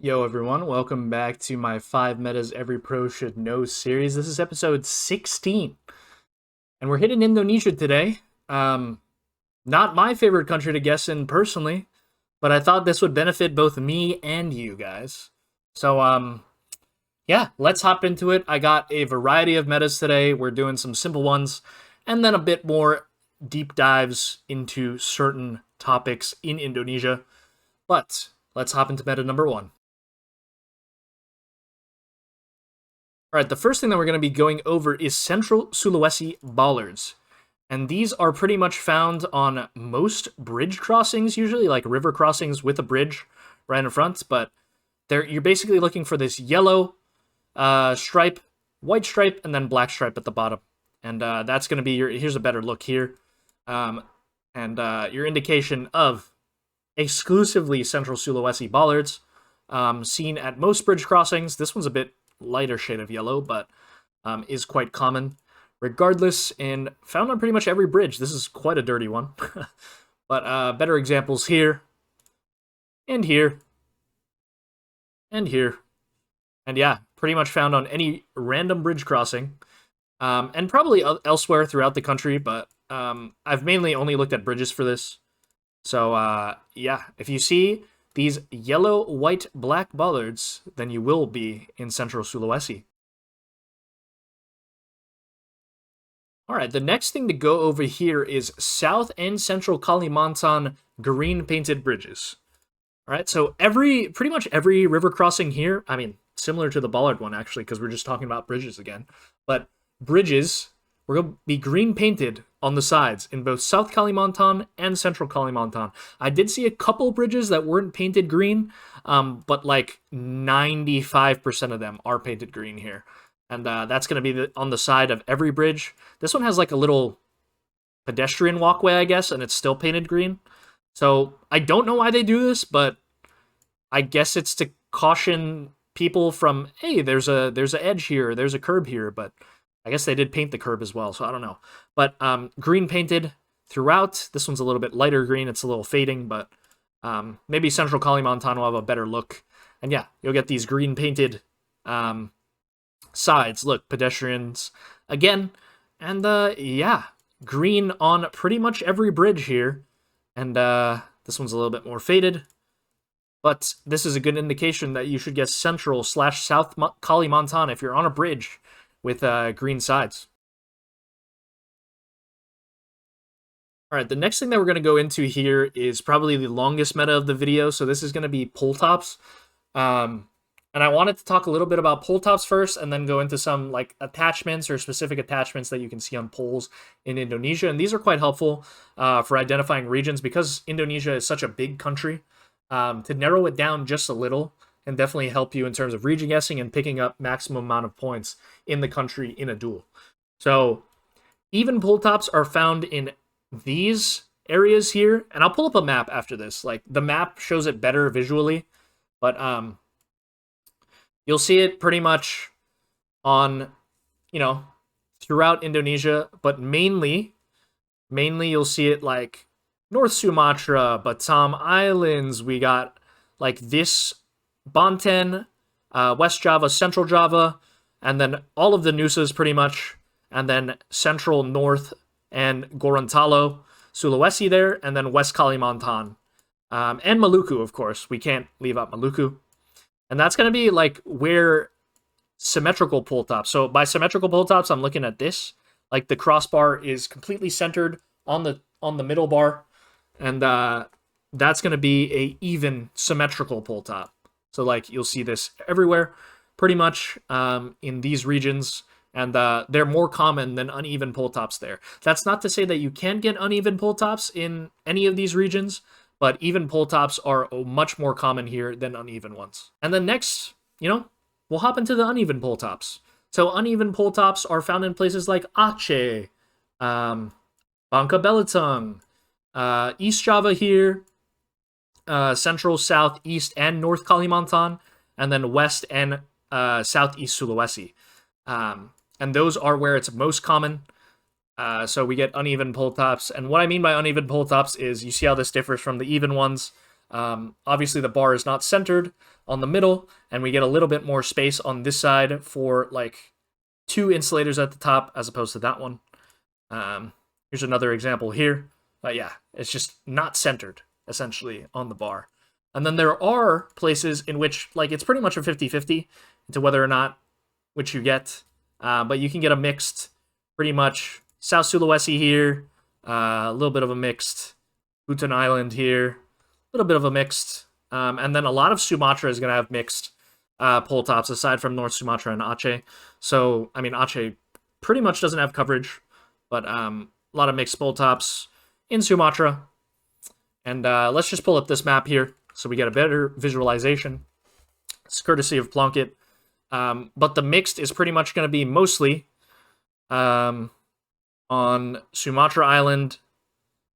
Yo everyone, welcome back to my 5 metas every pro should know series. This is episode 16. And we're hitting Indonesia today. Not my favorite country to guess in personally, but I thought this would benefit both me and you guys. So yeah, let's hop into it. I got a variety of metas today. We're doing some simple ones and then a bit more deep dives into certain topics in Indonesia. But let's hop into meta number 1. All right, the first thing that we're going to be going over is Central Sulawesi Bollards. And these are pretty much found on most bridge crossings, usually, like river crossings with a bridge right in front. But you're basically looking for this yellow stripe, white stripe, and then black stripe at the bottom. And that's going to be here's a better look here. Your indication of exclusively Central Sulawesi Bollards, seen at most bridge crossings. This one's a bit lighter shade of yellow, but is quite common regardless, and found on pretty much every bridge. This is quite a dirty one. But better examples here, and here, and here. And yeah, pretty much found on any random bridge crossing, and probably elsewhere throughout the country, but I've mainly only looked at bridges for this. So yeah, if you see these yellow, white, black bollards, then you will be in Central Sulawesi. Alright, the next thing to go over here is South and Central Kalimantan green painted bridges. Alright, so pretty much every river crossing here, I mean, similar to the Bollard one actually, because we're just talking about bridges again, but bridges, we're going to be green painted on the sides in both South Kalimantan and Central Kalimantan. I did see a couple bridges that weren't painted green, but like 95% of them are painted green here. And that's going to be on the side of every bridge. This one has like a little pedestrian walkway, I guess, and it's still painted green. So I don't know why they do this, but I guess it's to caution people from, hey, there's a edge here, there's a curb here, but I guess they did paint the curb as well, so I don't know. But green painted throughout. This one's a little bit lighter green. It's a little fading, but maybe Central Kalimantan will have a better look. And yeah, you'll get these green painted sides. Look, pedestrians again. And yeah, green on pretty much every bridge here. And this one's a little bit more faded. But this is a good indication that you should get Central/South Kalimantan if you're on a bridge with green sides. All right, the next thing that we're going to go into here is probably the longest meta of the video. So this is going to be Poletops. And I wanted to talk a little bit about Poletops first and then go into some like attachments or specific attachments that you can see on poles in Indonesia. And these are quite helpful for identifying regions because Indonesia is such a big country. To narrow it down just a little and definitely help you in terms of region guessing and picking up maximum amount of points in the country in a duel. So even Poletops are found in these areas here, and I'll pull up a map after this. Like the map shows it better visually, but you'll see it pretty much on, throughout Indonesia, but mainly you'll see it like North Sumatra, Batam Islands. We got like this Banten, West Java, Central Java, and then all of the Nusas pretty much, and then Central, North, and Gorontalo, Sulawesi there, and then West Kalimantan, and Maluku, of course. We can't leave out Maluku. And that's going to be like where symmetrical Poletops. So by symmetrical Poletops, I'm looking at this. Like the crossbar is completely centered on the middle bar, and that's going to be a even symmetrical Poletop. So like you'll see this everywhere, pretty much in these regions, and they're more common than uneven Poletops there. That's not to say that you can get uneven Poletops in any of these regions, but even Poletops are much more common here than uneven ones. And then next, we'll hop into the uneven Poletops. So uneven Poletops are found in places like Aceh, Bangka Belitung, East Java here, Central, South, East, and North Kalimantan, and then West and Southeast Sulawesi. And those are where it's most common. So we get uneven Poletops. And what I mean by uneven Poletops is you see how this differs from the even ones. Obviously, the bar is not centered on the middle, and we get a little bit more space on this side for like 2 insulators at the top as opposed to that one. Here's another example here. But yeah, it's just not centered, essentially, on the bar. And then there are places in which, like, it's pretty much a 50-50 into whether or not which you get. But you can get a mixed, pretty much, South Sulawesi here, a little bit of a mixed, Buton Island here, a little bit of a mixed, and then a lot of Sumatra is going to have mixed pole tops, aside from North Sumatra and Aceh. So, I mean, Aceh pretty much doesn't have coverage, but a lot of mixed pole tops in Sumatra. And let's just pull up this map here so we get a better visualization. It's courtesy of Plunkett. But the mixed is pretty much going to be mostly on Sumatra Island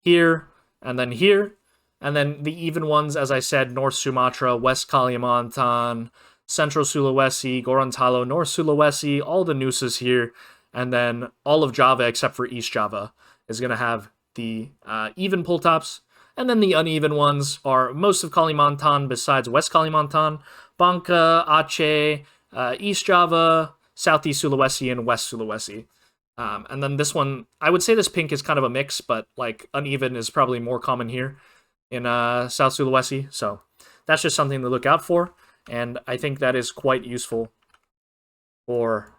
here, and then here. And then the even ones, as I said, North Sumatra, West Kalimantan, Central Sulawesi, Gorontalo, North Sulawesi, all the Nusas here. And then all of Java, except for East Java, is going to have the even pull tops. And then the uneven ones are most of Kalimantan besides West Kalimantan, Bangka, Aceh, East Java, Southeast Sulawesi, and West Sulawesi. And then this one, I would say this pink is kind of a mix, but like uneven is probably more common here in South Sulawesi. So that's just something to look out for. And I think that is quite useful for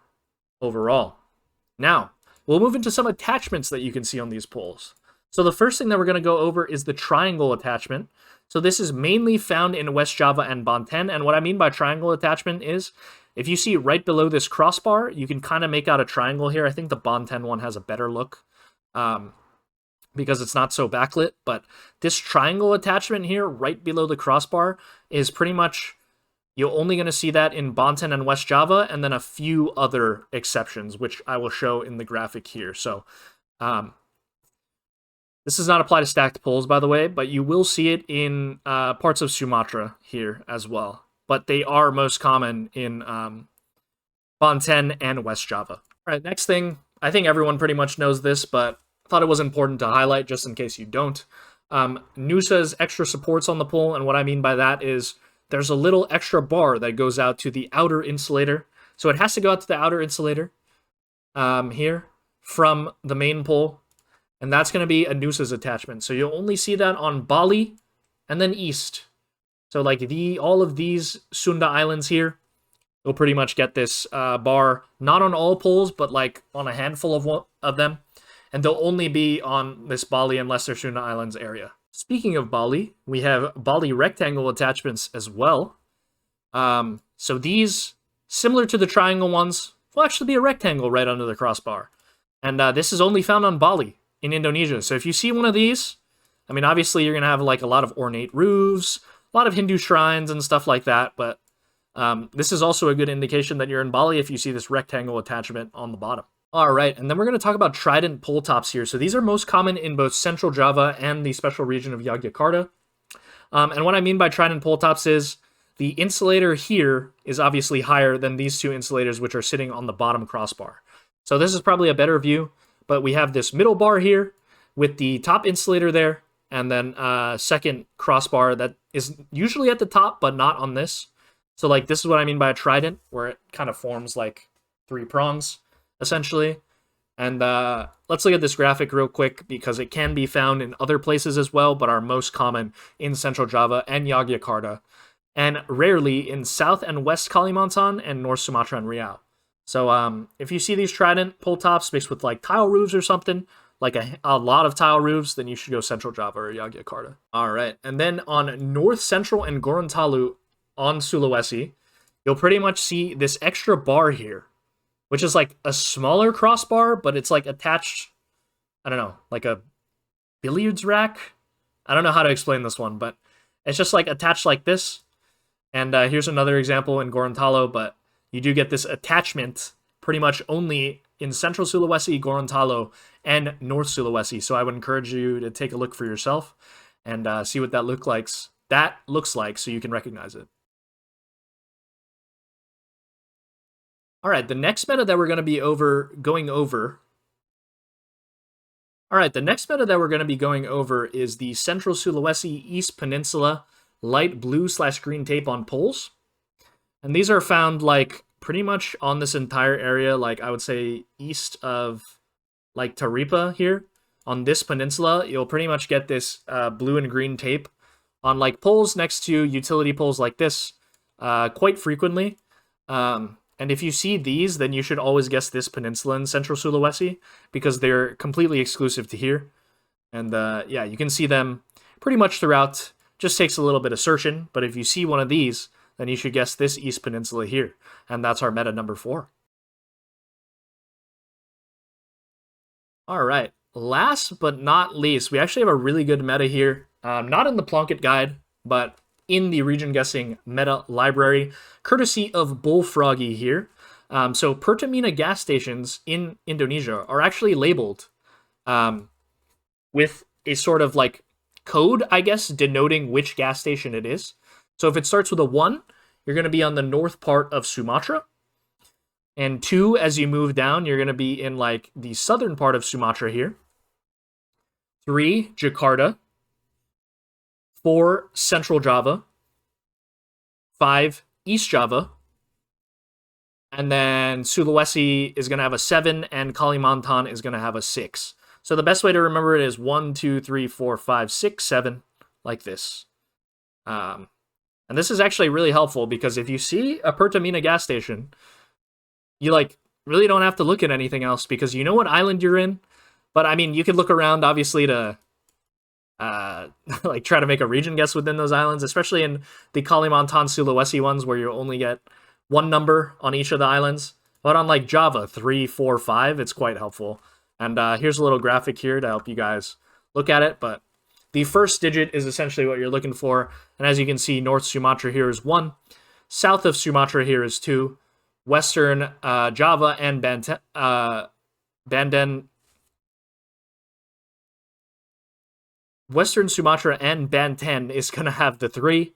overall. Now, we'll move into some attachments that you can see on these poles. So the first thing that we're going to go over is the triangle attachment. So this is mainly found in West Java and Banten. And what I mean by triangle attachment is, if you see right below this crossbar, you can kind of make out a triangle here. I think the Banten one has a better look because it's not so backlit. But this triangle attachment here, right below the crossbar, is pretty much, you're only going to see that in Banten and West Java, and then a few other exceptions, which I will show in the graphic here. So this does not apply to stacked poles, by the way, but you will see it in parts of Sumatra here as well. But they are most common in Banten and West Java. All right, next thing, I think everyone pretty much knows this, but I thought it was important to highlight just in case you don't. Nusa's extra supports on the pole, and what I mean by that is there's a little extra bar that goes out to the outer insulator. So it has to go out to the outer insulator here from the main pole. And that's going to be a Nusa's attachment. So you'll only see that on Bali and then east. So like all of these Sunda Islands here, you'll pretty much get this bar, not on all poles, but like on a handful of them. And they'll only be on this Bali and Lesser Sunda Islands area. Speaking of Bali, we have Bali rectangle attachments as well. So these, similar to the triangle ones, will actually be a rectangle right under the crossbar. And this is only found on Bali in Indonesia. So if you see one of these, I mean, obviously you're going to have like a lot of ornate roofs, a lot of Hindu shrines and stuff like that. But this is also a good indication that you're in Bali if you see this rectangle attachment on the bottom. All right, and then we're going to talk about trident pole tops here. So these are most common in both Central Java and the special region of Yogyakarta. And what I mean by trident pole tops is the insulator here is obviously higher than these two insulators, which are sitting on the bottom crossbar. So this is probably a better view, but we have this middle bar here with the top insulator there, and then second crossbar that is usually at the top, but not on this. So like this is what I mean by a trident, where it kind of forms like 3 prongs, essentially. And let's look at this graphic real quick, because it can be found in other places as well, but are most common in Central Java and Yogyakarta, and rarely in South and West Kalimantan and North Sumatra and Riau. So if you see these trident pole tops mixed with like tile roofs or something, like a lot of tile roofs, then you should go Central Java or Yogyakarta. All right, and then on North Central and Gorontalo on Sulawesi, you'll pretty much see this extra bar here, which is like a smaller crossbar, but it's like attached, I don't know, like a billiards rack? I don't know how to explain this one, but it's just like attached like this. And here's another example in Gorontalo, but you do get this attachment pretty much only in Central Sulawesi, Gorontalo, and North Sulawesi. So I would encourage you to take a look for yourself and see what that looks like so you can recognize it. All right, the next meta that we're going to be going over is the Central Sulawesi East Peninsula light blue/green tape on poles. And these are found like pretty much on this entire area, like I would say east of like Taripa here. On this peninsula, you'll pretty much get this blue and green tape on like poles next to utility poles like this quite frequently. And if you see these, then you should always guess this peninsula in central Sulawesi because they're completely exclusive to here. And yeah, you can see them pretty much throughout. Just takes a little bit of searching, but if you see one of these, then you should guess this East Peninsula here. And that's our meta number 4. All right, last but not least, we actually have a really good meta here. Not in the Plunkett guide, but in the region guessing meta library, courtesy of Bullfroggy here. So Pertamina gas stations in Indonesia are actually labeled with a sort of like code, I guess, denoting which gas station it is. So if it starts with a 1, you're going to be on the north part of Sumatra. And 2, as you move down, you're going to be in like the southern part of Sumatra here. 3, Jakarta. 4, Central Java. 5, East Java. And then Sulawesi is going to have a 7, and Kalimantan is going to have a 6. So the best way to remember it is 1, 2, 3, 4, 5, 6, 7, like this. And this is actually really helpful because if you see a Pertamina gas station, you like really don't have to look at anything else because you know what island you're in. But I mean, you could look around obviously to like try to make a region guess within those islands, especially in the Kalimantan Sulawesi ones where you only get 1 number on each of the islands. But on like Java 3, 4, 5, it's quite helpful. And here's a little graphic here to help you guys look at it. But the first digit is essentially what you're looking for. And as you can see, North Sumatra here is 1. South of Sumatra here is 2. Western Java and Western Sumatra and Banten is going to have the 3.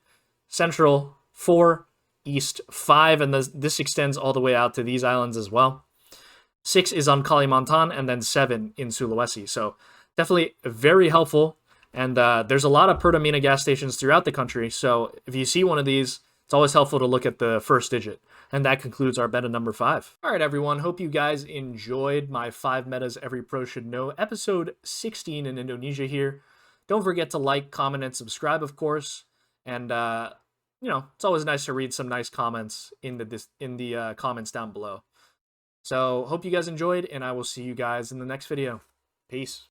Central, 4. East, 5. And this extends all the way out to these islands as well. 6 is on Kalimantan, and then 7 in Sulawesi. So definitely very helpful. And there's a lot of Pertamina gas stations throughout the country. So if you see one of these, it's always helpful to look at the first digit. And that concludes our meta number 5. All right, everyone. Hope you guys enjoyed my 5 metas every pro should know. Episode 16 in Indonesia here. Don't forget to like, comment, and subscribe, of course. And, you know, it's always nice to read some nice comments in the comments down below. So, hope you guys enjoyed, and I will see you guys in the next video. Peace.